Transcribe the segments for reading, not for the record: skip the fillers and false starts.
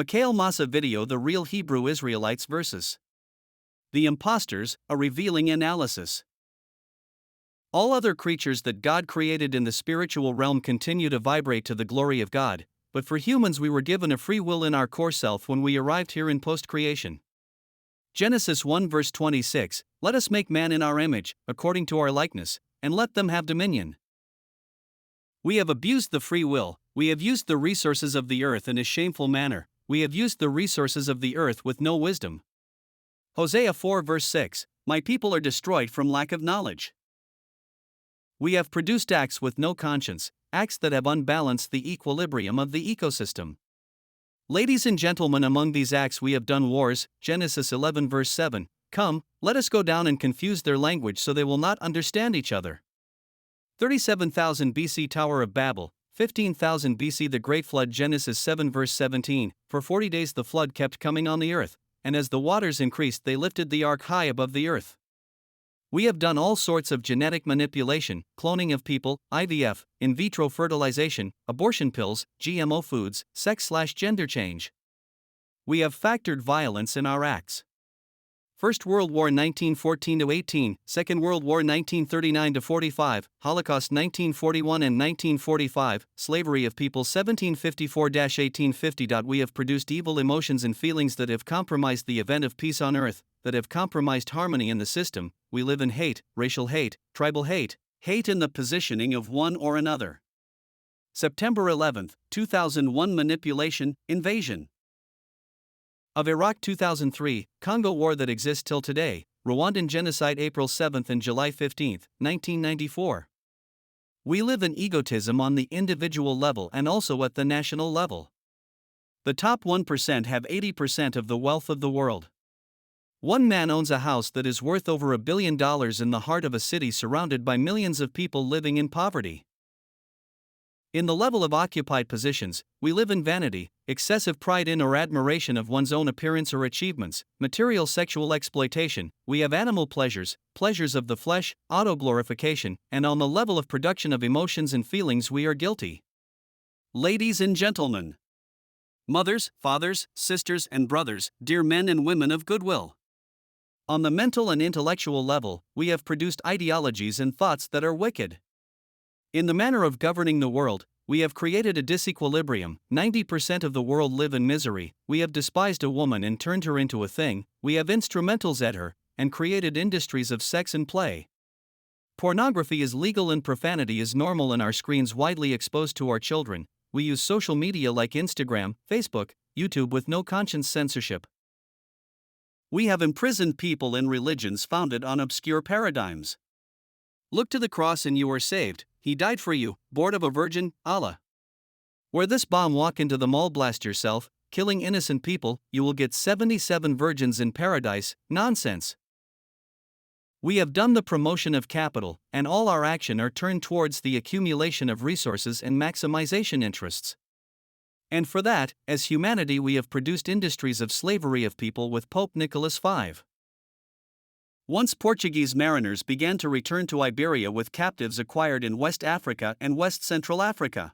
Mikhail Massa Video, The Real Hebrew Israelites versus the Impostors, a revealing analysis. All other creatures that God created in the spiritual realm continue to vibrate to the glory of God, but for humans we were given a free will in our core self when we arrived here in post-creation. Genesis 1 verse 26, "Let us make man in our image, according to our likeness, and let them have dominion." We have abused the free will, we have used the resources of the earth in a shameful manner, we have used the resources of the earth with no wisdom. Hosea 4 verse 6, "My people are destroyed from lack of knowledge." We have produced acts with no conscience, acts that have unbalanced the equilibrium of the ecosystem. Ladies and gentlemen, among these acts we have done wars. Genesis 11 verse 7, "Come, let us go down and confuse their language so they will not understand each other." 37,000 BC Tower of Babel, 15,000 BC the Great Flood. Genesis 7 verse 17, "For 40 days the flood kept coming on the earth, and as the waters increased they lifted the ark high above the earth." We have done all sorts of genetic manipulation, cloning of people, IVF, in vitro fertilization, abortion pills, GMO foods, sex/gender change. We have factored violence in our acts. First World War 1914-18, Second World War 1939-45, Holocaust 1941 and 1945, slavery of people 1754-1850. We have produced evil emotions and feelings that have compromised the event of peace on earth, that have compromised harmony in the system. We live in hate, racial hate, tribal hate, hate in the positioning of one or another. September 11, 2001, manipulation, invasion of Iraq 2003, Congo war that exists till today, Rwandan genocide April 7 and July 15, 1994. We live in egotism on the individual level and also at the national level. The top 1% have 80% of the wealth of the world. One man owns a house that is worth over $1 billion in the heart of a city surrounded by millions of people living in poverty. In the level of occupied positions, we live in vanity, excessive pride in or admiration of one's own appearance or achievements, material sexual exploitation. We have animal pleasures, pleasures of the flesh, auto-glorification, and on the level of production of emotions and feelings we are guilty. Ladies and gentlemen, mothers, fathers, sisters and brothers, dear men and women of goodwill. On the mental and intellectual level, we have produced ideologies and thoughts that are wicked. In the manner of governing the world, we have created a disequilibrium. 90% of the world live in misery. We have despised a woman and turned her into a thing. We have instrumentals at her, and created industries of sex and play. Pornography is legal and profanity is normal in our screens widely exposed to our children. We use social media like Instagram, Facebook, YouTube with no conscience censorship. We have imprisoned people in religions founded on obscure paradigms. Look to the cross and you are saved. He died for you, born of a virgin, Allah. Wear this bomb, walk into the mall, blast yourself, killing innocent people, you will get 77 virgins in paradise. Nonsense. We have done the promotion of capital, and all our action are turned towards the accumulation of resources and maximization interests. And for that, as humanity we have produced industries of slavery of people with Pope Nicholas V. Once Portuguese mariners began to return to Iberia with captives acquired in West Africa and West Central Africa.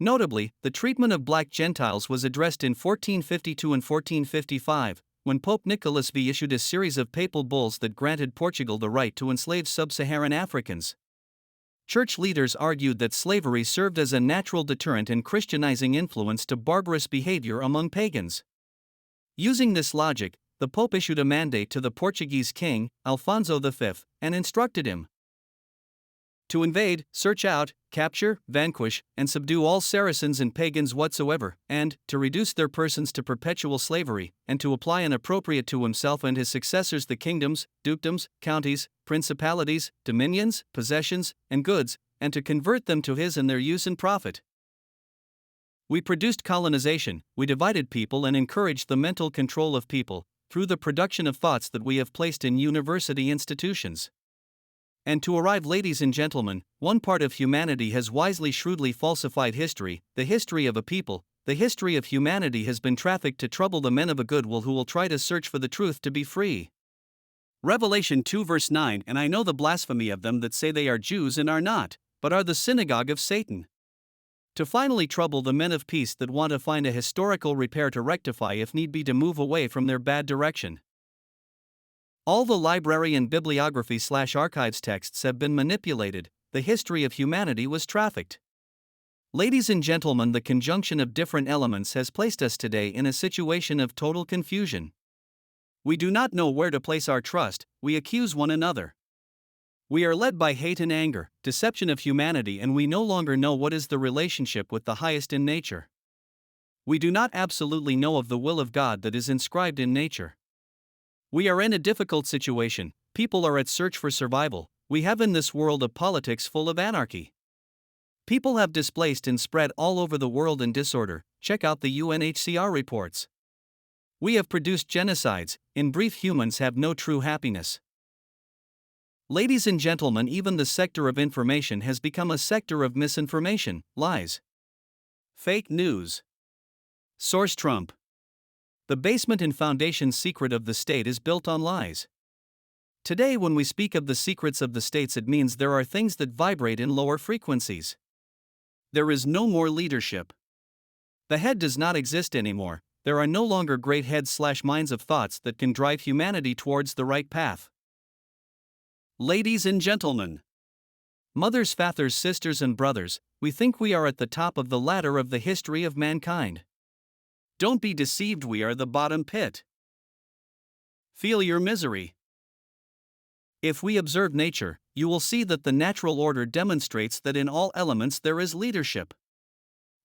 Notably, the treatment of black Gentiles was addressed in 1452 and 1455, when Pope Nicholas V issued a series of papal bulls that granted Portugal the right to enslave sub-Saharan Africans. Church leaders argued that slavery served as a natural deterrent and Christianizing influence to barbarous behavior among pagans. Using this logic, the Pope issued a mandate to the Portuguese king, Alfonso V, and instructed him to invade, search out, capture, vanquish, and subdue all Saracens and pagans whatsoever, and to reduce their persons to perpetual slavery, and to apply and appropriate to himself and his successors the kingdoms, dukedoms, counties, principalities, dominions, possessions, and goods, and to convert them to his and their use and profit. We produced colonization, we divided people and encouraged the mental control of people, through the production of thoughts that we have placed in university institutions. And to arrive, ladies and gentlemen, one part of humanity has wisely shrewdly falsified history, the history of a people. The history of humanity has been trafficked to trouble the men of a good will who will try to search for the truth to be free. Revelation 2 verse 9, "And I know the blasphemy of them that say they are Jews and are not, but are the synagogue of Satan." To finally trouble the men of peace that want to find a historical repair to rectify if need be to move away from their bad direction. All the library and bibliography/archives texts have been manipulated, the history of humanity was trafficked. Ladies and gentlemen, the conjunction of different elements has placed us today in a situation of total confusion. We do not know where to place our trust, we accuse one another. We are led by hate and anger, deception of humanity, and we no longer know what is the relationship with the highest in nature. We do not absolutely know of the will of God that is inscribed in nature. We are in a difficult situation, people are at search for survival, we have in this world a politics full of anarchy. People have displaced and spread all over the world in disorder, check out the UNHCR reports. We have produced genocides, in brief, humans have no true happiness. Ladies and gentlemen, even the sector of information has become a sector of misinformation, lies. Fake news. Source Trump. The basement and foundation secret of the state is built on lies. Today, when we speak of the secrets of the states, it means there are things that vibrate in lower frequencies. There is no more leadership. The head does not exist anymore, there are no longer great heads/minds of thoughts that can drive humanity towards the right path. Ladies and gentlemen, mothers, fathers, sisters, and brothers, we think we are at the top of the ladder of the history of mankind. Don't be deceived, we are the bottom pit. Feel your misery. If we observe nature, you will see that the natural order demonstrates that in all elements there is leadership.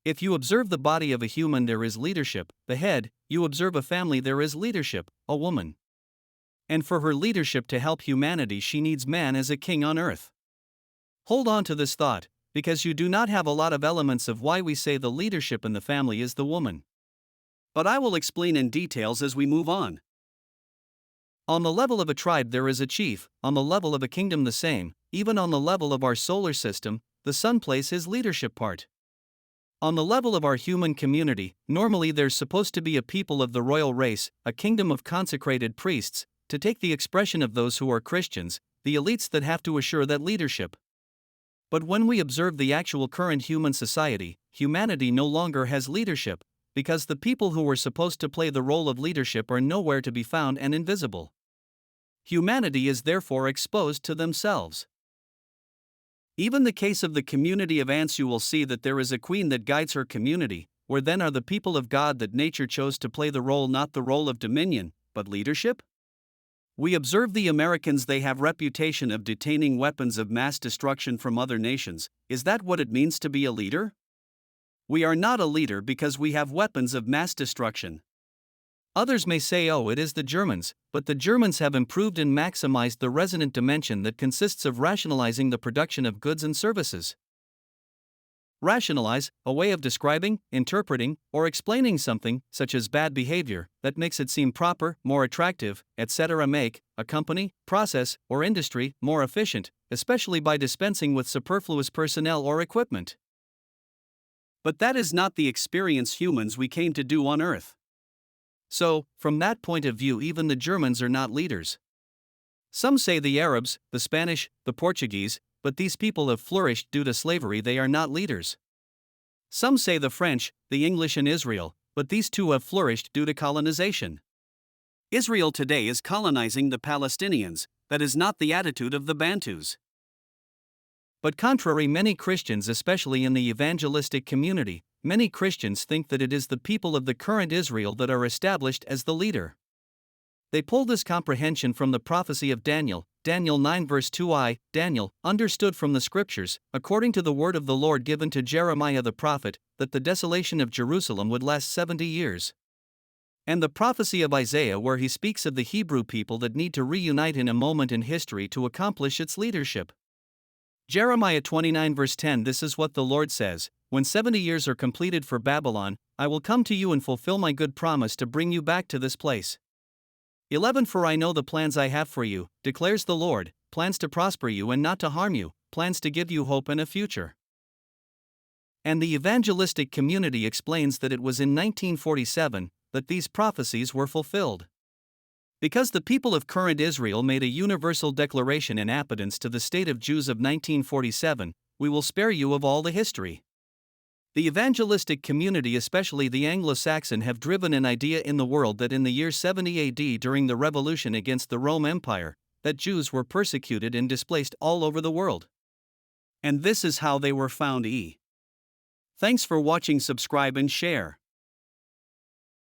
If you observe the body of a human, there is leadership, the head; you observe a family, there is leadership, a woman. And for her leadership to help humanity, she needs man as a king on earth. Hold on to this thought, because you do not have a lot of elements of why we say the leadership in the family is the woman. But I will explain in details as we move on. On the level of a tribe there is a chief, on the level of a kingdom the same, even on the level of our solar system, the sun plays his leadership part. On the level of our human community, normally there's supposed to be a people of the royal race, a kingdom of consecrated priests, to take the expression of those who are Christians, the elites that have to assure that leadership. But when we observe the actual current human society, humanity no longer has leadership, because the people who were supposed to play the role of leadership are nowhere to be found and invisible. Humanity is therefore exposed to themselves. Even the case of the community of ants, you will see that there is a queen that guides her community. Where then are the people of God that nature chose to play the role, not the role of dominion, but leadership? We observe the Americans, they have reputation of detaining weapons of mass destruction from other nations. Is that what it means to be a leader? We are not a leader because we have weapons of mass destruction. Others may say, oh, it is the Germans, but the Germans have improved and maximized the resonant dimension that consists of rationalizing the production of goods and services. Rationalize, a way of describing, interpreting, or explaining something, such as bad behavior, that makes it seem proper, more attractive, etc. Make a company, process, or industry more efficient, especially by dispensing with superfluous personnel or equipment. But that is not the experience humans we came to do on Earth. So, from that point of view, even the Germans are not leaders. Some say the Arabs, the Spanish, the Portuguese, but these people have flourished due to slavery, they are not leaders. Some say the French, the English, and Israel, but these too have flourished due to colonization. Israel today is colonizing the Palestinians, that is not the attitude of the Bantus. But contrary, many Christians, especially in the evangelistic community, many Christians think that it is the people of the current Israel that are established as the leader. They pull this comprehension from the prophecy of Daniel, Daniel 9 verse 2. Daniel understood from the scriptures, according to the word of the Lord given to Jeremiah the prophet, that the desolation of Jerusalem would last 70 years. And the prophecy of Isaiah, where he speaks of the Hebrew people that need to reunite in a moment in history to accomplish its leadership. Jeremiah 29 verse 10. This is what the Lord says: when 70 years are completed for Babylon, I will come to you and fulfill my good promise to bring you back to this place. 11. For I know the plans I have for you, declares the Lord, plans to prosper you and not to harm you, plans to give you hope and a future. And the evangelistic community explains that it was in 1947 that these prophecies were fulfilled. Because the people of current Israel made a universal declaration in appendance to the state of Jews of 1947, we will spare you of all the history. The evangelistic community, especially the Anglo-Saxon, have driven an idea in the world that in the year 70 AD, during the revolution against the Rome Empire, that Jews were persecuted and displaced all over the world. And this is how they were found. Thanks for watching. Subscribe and share.